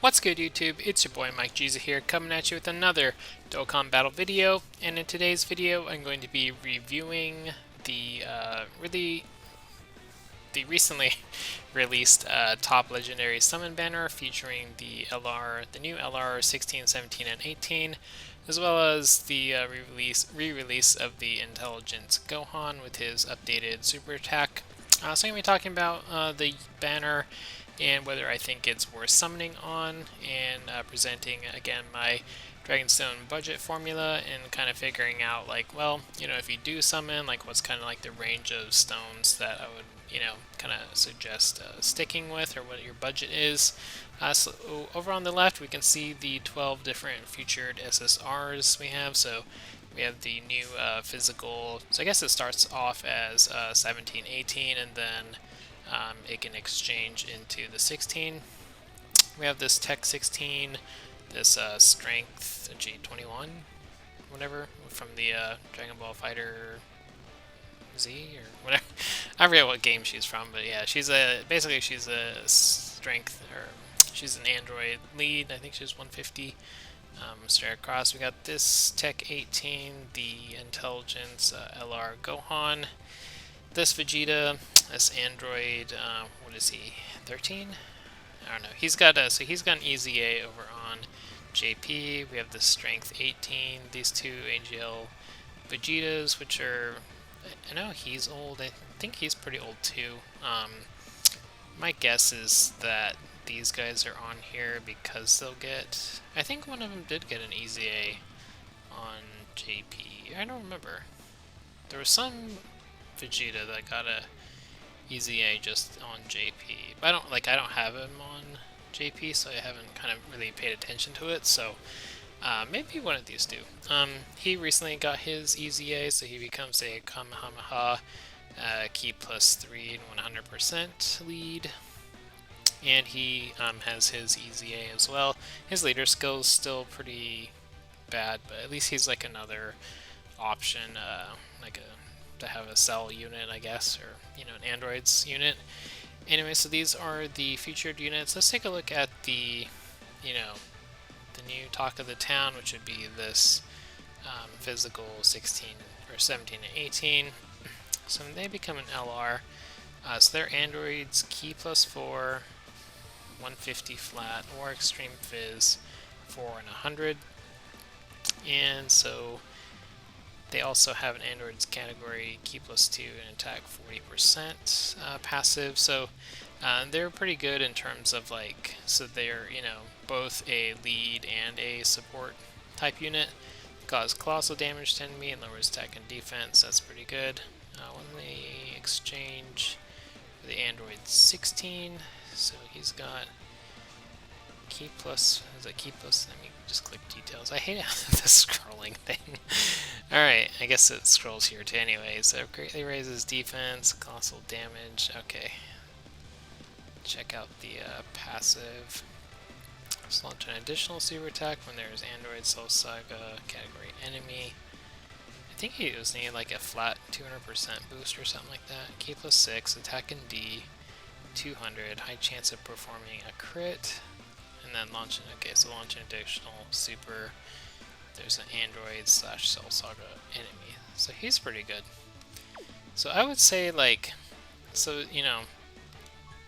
What's good, YouTube? It's your boy MikeJeezy here, coming at you with another Dokkan battle video. And in today's video, I'm going to be reviewing the recently released top legendary summon banner featuring the new LR 16, 17, and 18, as well as the re-release of the Intelligence Gohan with his updated super attack. So I'm going to be talking about the banner and whether I think it's worth summoning on, and presenting again my Dragonstone budget formula and kind of figuring out, like, well, if you do summon, like, what's kind of like the range of stones that I would, kind of suggest sticking with, or what your budget is. So over on the left, we can see the 12 different featured SSRs we have. So we have the new physical, so I guess it starts off as 17, 18, and then it can exchange into the 16. We have this Tech 16, this Strength G21, whatever, from the Dragon Ball Fighter Z or whatever. I forget what game she's from, but yeah, she's she's a strength, or she's an android lead. I think she's 150. Straight across, we got this Tech 18, the Intelligence LR Gohan. This Vegeta, this android, what is he, 13? I don't know. He's got an EZA over on JP. We have the Strength 18. These two AGL Vegetas, which are, I know he's old. I think he's pretty old too. My guess is that these guys are on here because they'll get, I think one of them did get an EZA on JP. I don't remember. There was some Vegeta that got a EZA just on JP. I don't have him on JP, so I haven't kind of really paid attention to it. So maybe one of these two. He recently got his EZA, so he becomes a Kamehameha Ki +3 and 100% lead. And he has his EZA as well. His leader skill's still pretty bad, but at least he's like another option, to have a cell unit, I guess, or an androids unit. Anyway, so these are the featured units. Let's take a look at the the new talk of the town, which would be this physical 16 or 17 and 18. So when they become an LR, so they're androids, Ki +4, 150 flat, or extreme fizz 4 and 100. And so they also have an androids category, Ki +2, and attack 40% passive. So they're pretty good in terms of, like, so they're both a lead and a support type unit. Cause colossal damage to enemy and lowers attack and defense. That's pretty good. When they exchange for the android 16, so he's got Ki plus, is it Ki plus? Let me just click details. I hate the scrolling thing. Alright, I guess it scrolls here too anyway. So greatly raises defense, colossal damage. Okay. Check out the passive. Let's launch an additional super attack when there's Android Soul Saga category enemy. I think he was needing like a flat 200% boost or something like that. Ki +6, attack in D, 200, high chance of performing a crit. And then launch an additional super. There's an android / Soul Saga enemy. So he's pretty good. So I would say, like, so,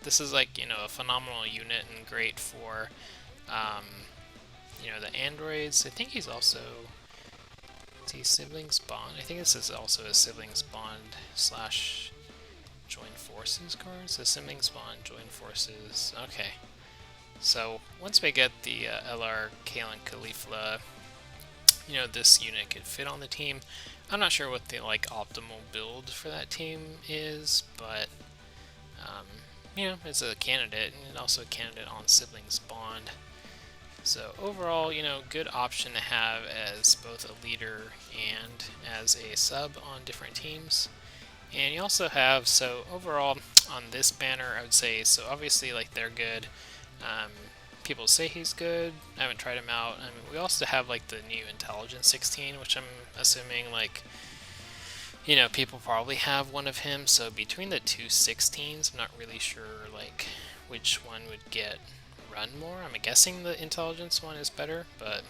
this is like, a phenomenal unit and great for, the androids. I think he's also, is he siblings bond? I think this is also a siblings bond / join forces card. So siblings bond, join forces. Okay. So once we get the LR Kalen Khalifa, this unit could fit on the team. I'm not sure what the optimal build for that team is, but it's a candidate, and also a candidate on siblings bond. So overall, good option to have as both a leader and as a sub on different teams. And you also have, so overall on this banner, I would say, so obviously, like, they're good. People say he's good. I haven't tried him out. I mean, we also have like the new Intelligence 16, which I'm assuming, like, people probably have one of him. So between the two 16s, I'm not really sure like which one would get run more. I'm guessing the intelligence one is better, but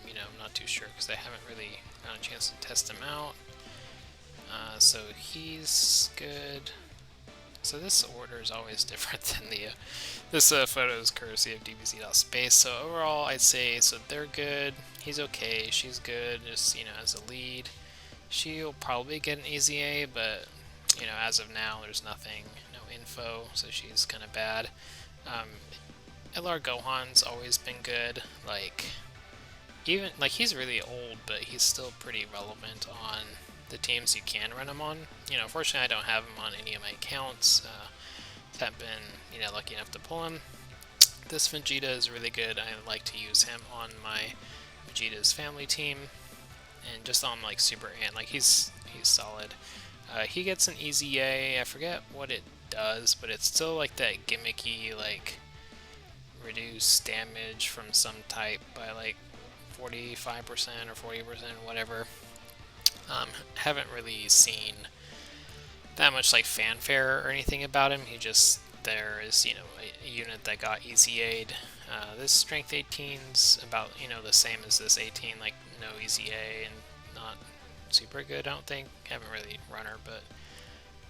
you know, I'm not too sure because I haven't really gotten a chance to test him out. So he's good. So this order is always different than the this photo is courtesy of dbz.space. So overall, I'd say so they're good. He's okay. She's good. Just, you know, as a lead, she'll probably get an easy A, but you know, as of now, there's nothing, no info, so she's kind of bad. LR Gohan's always been good. Like, even like he's really old, but he's still pretty relevant on the teams you can run him on. You know, fortunately, I don't have him on any of my accounts. Haven't been, you know, lucky enough to pull him. This Vegeta is really good. I like to use him on my Vegeta's family team, and just on like Super Ant, like he's solid. He gets an easy A. I forget what it does, but it's still like that gimmicky, like reduce damage from some type by like 45% or 40%, whatever. Haven't really seen that much like fanfare or anything about him. He just, there is, you know, a unit that got easy aid. This strength 18's about, you know, the same as this 18, like no easy A and not super good, I don't think. Haven't really run her, but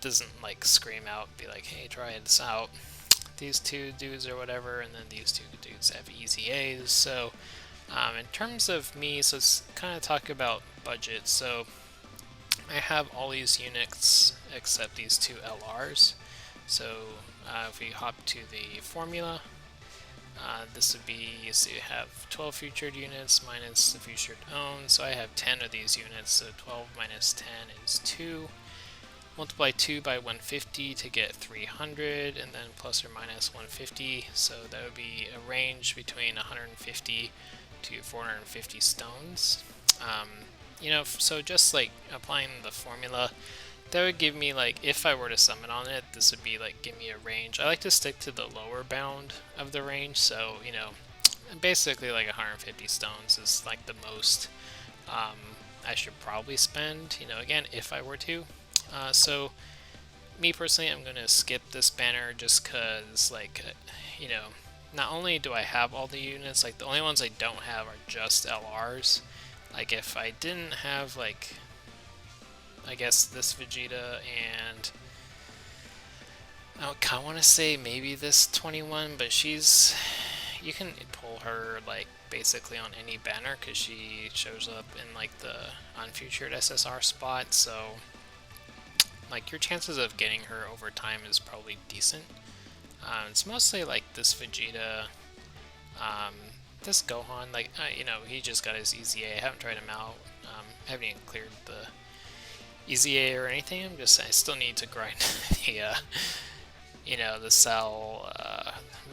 doesn't like scream out, be like, hey, try this out. These two dudes or whatever, and then these two dudes have easy A's. So in terms of me, so let's kind of talk about budget. So I have all these units except these two LRs. So if we hop to the formula, this would be, so you have 12 featured units minus the featured own. So I have 10 of these units, so 12 minus 10 is 2. Multiply 2 by 150 to get 300, and then plus or minus 150. So that would be a range between 150 to 450 stones. You know, so just like applying the formula, that would give me, like, if I were to summon on it, this would be like, give me a range. I like to stick to the lower bound of the range, so, you know, basically like 150 stones is like the most I should probably spend, you know, again, if I were to. So, me personally, I'm going to skip this banner just because, like, you know, not only do I have all the units, like, the only ones I don't have are just LRs. Like, if I didn't have, like, I guess this Vegeta and I kind of want to say maybe this 21, but she's, you can pull her, like, basically on any banner because she shows up in, like, the unfeatured SSR spot, so like your chances of getting her over time is probably decent. It's mostly like this Vegeta, this Gohan, like, you know, he just got his easy A. I haven't tried him out. Haven't even cleared the easy A or anything. I still need to grind the, you know, the Cell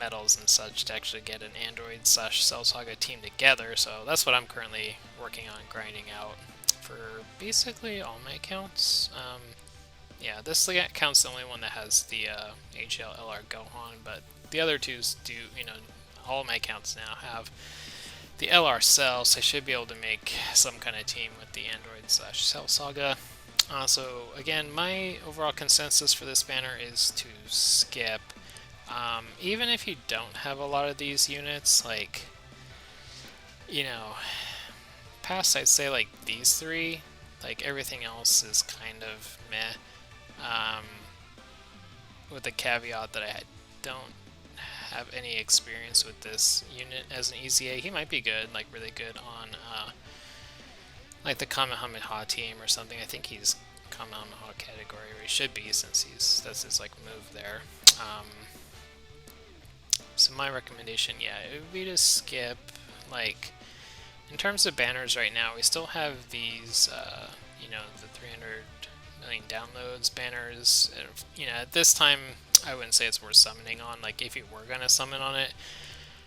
medals and such to actually get an Android / Cell Saga team together. So that's what I'm currently working on grinding out for basically all my accounts. Yeah, this account's the only one that has the HL LR Gohan, but the other twos do, you know, all of my accounts now have the LR Cell, so I should be able to make some kind of team with the Android / Cell Saga. So again, my overall consensus for this banner is to skip. Even if you don't have a lot of these units, like, you know, past I'd say like these three, like everything else is kind of meh. With the caveat that I don't have any experience with this unit as an easy A. He might be good, like really good on like the Kamehameha team or something. I think he's Kamehameha category, or he should be, since that's his like move there. So my recommendation, yeah, it would be to skip. Like, in terms of banners right now, we still have these, you know, the 300 million downloads banners. You know, at this time, I wouldn't say it's worth summoning on. Like, if you were gonna summon on it,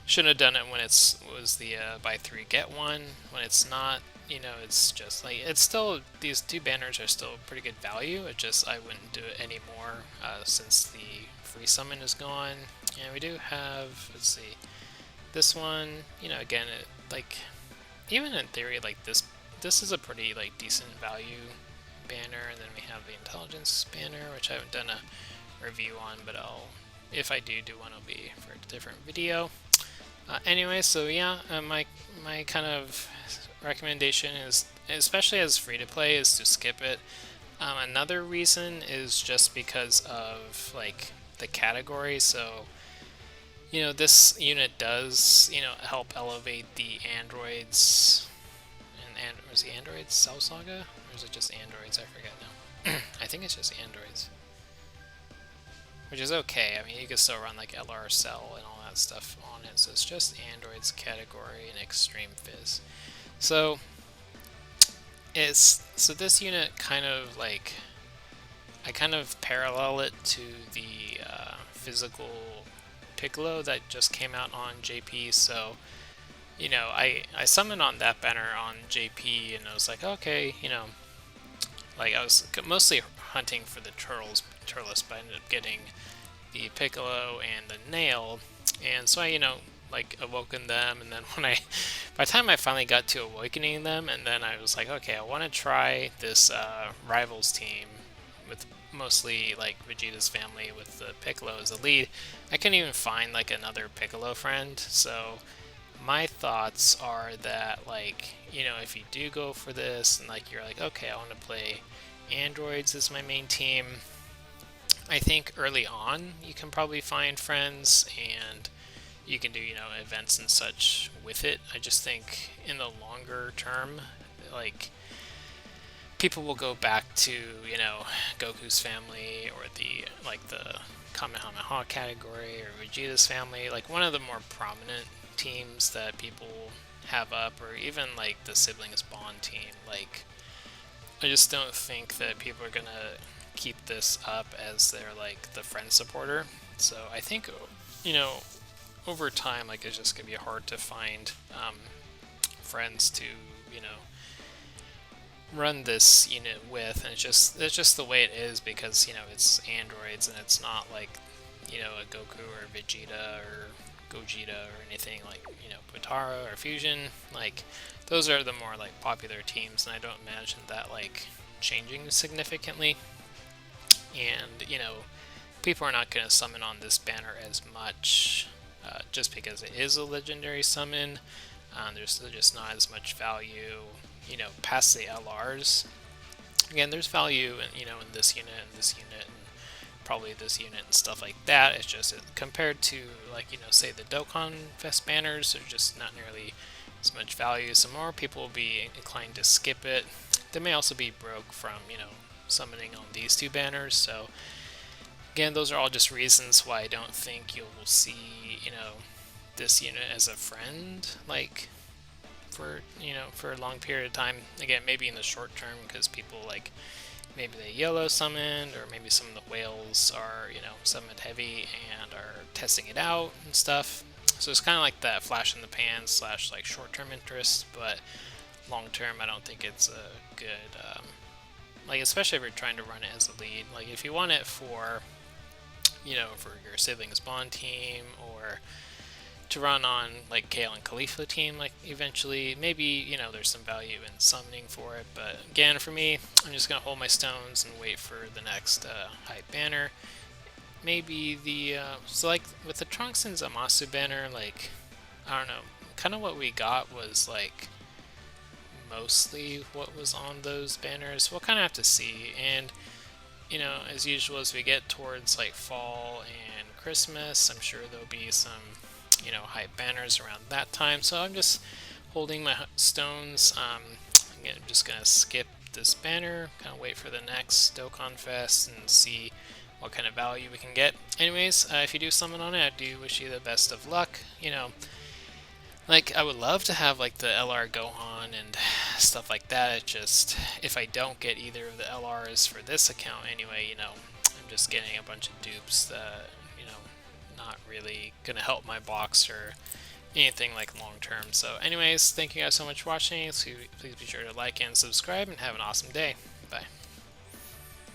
shouldn't have done it when was the buy 3 get 1. When it's not, you know, it's just like, it's still, these two banners are still pretty good value. It just, I wouldn't do it anymore since the free summon is gone. And we do have, let's see, this one, you know, again, it, like, even in theory, like this is a pretty like decent value banner. And then we have the intelligence banner, which I haven't done a review on, but I'll if I do one, it'll be for a different video. Anyway, so yeah, my kind of recommendation is, especially as free to play, is to skip it. Another reason is just because of like the category. So this unit does help elevate the androids. And was the androids Cell Saga, or is it just androids? I forget now. I think it's just androids, which is okay. I mean, you can still run like LR Cell and all that stuff on it, so it's just androids category and extreme fizz. So this unit kind of like, I kind of parallel it to the physical Piccolo that just came out on JP. So I summoned on that banner on JP, and I was like, okay, like I was mostly hunting for the turtles, but I ended up getting the Piccolo and the Nail, and so I like awoken them, and then by the time I finally got to awakening them, and then I was like, okay, I want to try this rivals team with mostly like Vegeta's family with the Piccolo as the lead. I couldn't even find like another Piccolo friend, so my thoughts are that, like, if you do go for this and like you're like, okay, I want to play androids as my main team, I think early on you can probably find friends and you can do events and such with it. I just think in the longer term, like, people will go back to Goku's family, or the Kamehameha category, or Vegeta's family, like one of the more prominent teams that people have up, or even like the siblings bond team. Like, I just don't think that people are gonna keep this up as their like the friend supporter. So I think over time, like, it's just gonna be hard to find friends to run this unit with, and it's just the way it is, because it's androids and it's not like a Goku or Vegeta or Gogeta or anything like Potara or Fusion. Like, those are the more like popular teams, and I don't imagine that like changing significantly. And people are not going to summon on this banner as much, just because it is a legendary summon. There's just not as much value past the LRs. Again, there's value in this unit and this unit and probably this unit and stuff like that. It's just compared to like say the Dokkan Fest banners, there's just not nearly as much value. So more people will be inclined to skip it. They may also be broke from summoning on these two banners. So again, those are all just reasons why I don't think you'll see this unit as a friend, like, for a long period of time. Again, maybe in the short term, because people like maybe they yellow summoned, or maybe some of the whales are summoned heavy and are testing it out and stuff. So it's kind of like that flash in the pan / like short-term interest, but long-term I don't think it's a good like, especially if you're trying to run it as a lead. Like, if you want it for for your siblings bond team, or to run on like Kale and Khalifa team, like eventually, maybe there's some value in summoning for it. But again, for me, I'm just gonna hold my stones and wait for the next hype banner. Maybe the so like with the Trunks and Zamasu banner, like, I don't know, kind of what we got was like mostly what was on those banners. We'll kind of have to see. And as usual, as we get towards like fall and Christmas, I'm sure there'll be some hype banners around that time. So I'm just holding my stones. Again, I'm just gonna skip this banner, kind of wait for the next Dokkan Fest and see what kind of value we can get. Anyways, if you do summon on it, I do wish you the best of luck. Like, I would love to have like the LR Gohan and stuff like that. It just, if I don't get either of the LRs for this account anyway, I'm just getting a bunch of dupes that not really gonna help my box or anything like long term. So anyways, thank you guys so much for watching. So please be sure to like and subscribe, and have an awesome day.